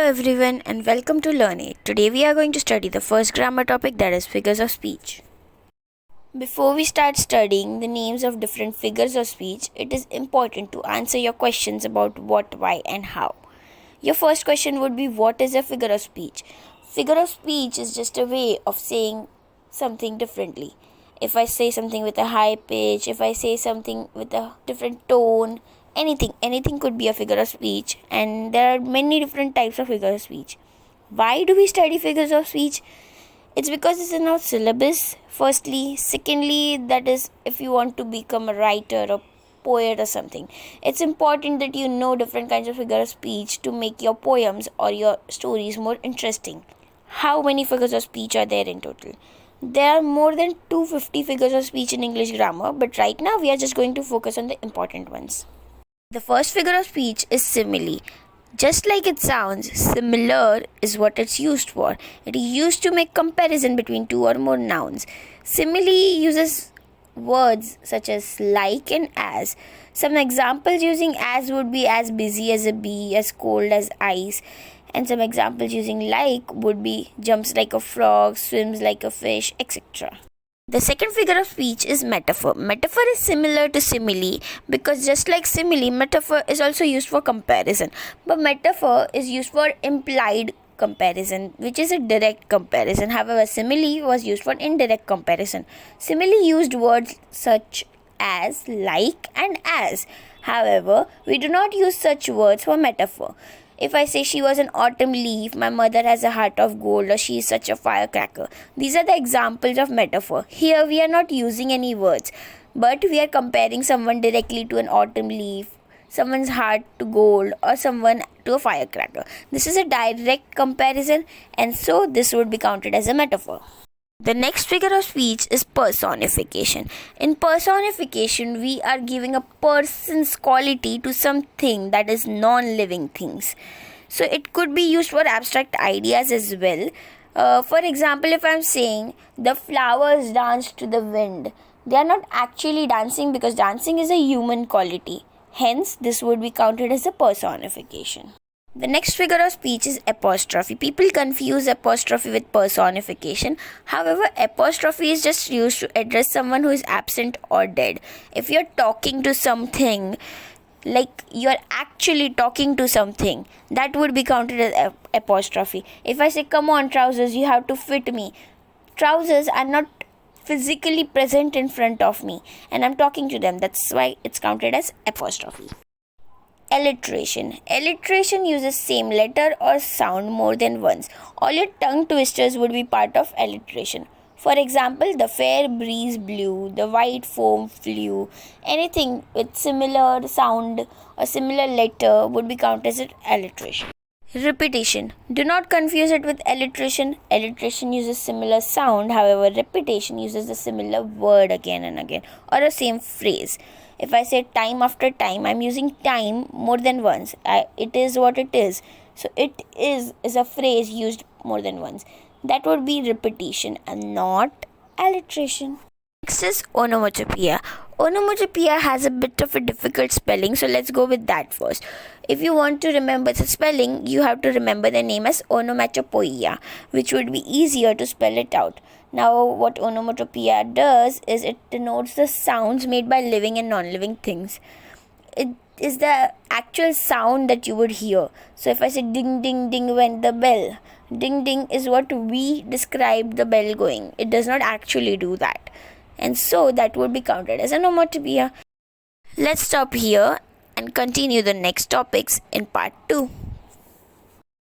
everyone and welcome to Learn It. Today we are going to study the first grammar topic, that is figures of speech. Before we start studying the names of different figures of speech, it is important to answer your questions about what, why and how. Your first question would be, what is a figure of speech? Figure of speech is just a way of saying something differently. If I say something with a high pitch, if I say something with a different tone, anything could be a figure of speech, and there are many different types of figures of speech. Why do we study figures of speech? It's because it's in our syllabus, firstly. Secondly, that is, if you want to become a writer or poet or something, it's important that you know different kinds of figure of speech to make your poems or your stories more interesting. How many figures of speech are there in total? There are more than 250 figures of speech in English grammar, but right now we are just going to focus on the important ones. The first figure of speech is simile. Just like it sounds, similar is what it's used for. It is used to make comparison between two or more nouns. Simile uses words such as like and as. Some examples using as would be as busy as a bee, as cold as ice. And some examples using like would be jumps like a frog, swims like a fish, etc. The second figure of speech is metaphor. Metaphor is similar to simile because just like simile, metaphor is also used for comparison. But metaphor is used for implied comparison, which is a direct comparison. However, simile was used for indirect comparison. Simile used words such as, like and as. However, we do not use such words for metaphor. If I say she was an autumn leaf, my mother has a heart of gold, or she is such a firecracker. These are the examples of metaphor. Here we are not using any words, but we are comparing someone directly to an autumn leaf, someone's heart to gold, or someone to a firecracker. This is a direct comparison, and so this would be counted as a metaphor. The next figure of speech is personification. In personification, we are giving a person's quality to something that is non-living things. So it could be used for abstract ideas as well. For example, if I am saying the flowers dance to the wind, they are not actually dancing because dancing is a human quality. Hence, this would be counted as a personification. The next figure of speech is apostrophe. People confuse apostrophe with personification. However, apostrophe is just used to address someone who is absent or dead. If you're talking to something, like you're actually talking to something, that would be counted as apostrophe. If I say, come on trousers, you have to fit me. Trousers are not physically present in front of me and I'm talking to them. That's why it's counted as apostrophe. Alliteration. Alliteration uses same letter or sound more than once. All your tongue twisters would be part of alliteration. For example, the fair breeze blew, the white foam flew. Anything with similar sound or similar letter would be counted as alliteration. Repetition. Do not confuse it with alliteration. Alliteration uses similar sound, however, repetition uses the similar word again and again or a same phrase. If I say time after time, I'm using time more than once. It is what it is. So it is a phrase used more than once. That would be repetition and not alliteration. Next is onomatopoeia. Onomatopoeia has a bit of a difficult spelling, so let's go with that first. If you want to remember the spelling, you have to remember the name as onomatopoeia, which would be easier to spell it out. Now, what onomatopoeia does is it denotes the sounds made by living and non-living things. It is the actual sound that you would hear. So if I say ding ding ding went the bell, ding ding is what we describe the bell going. It does not actually do that. And so that would be counted as an onomatopoeia. Let's stop here and continue the next topics in part 2.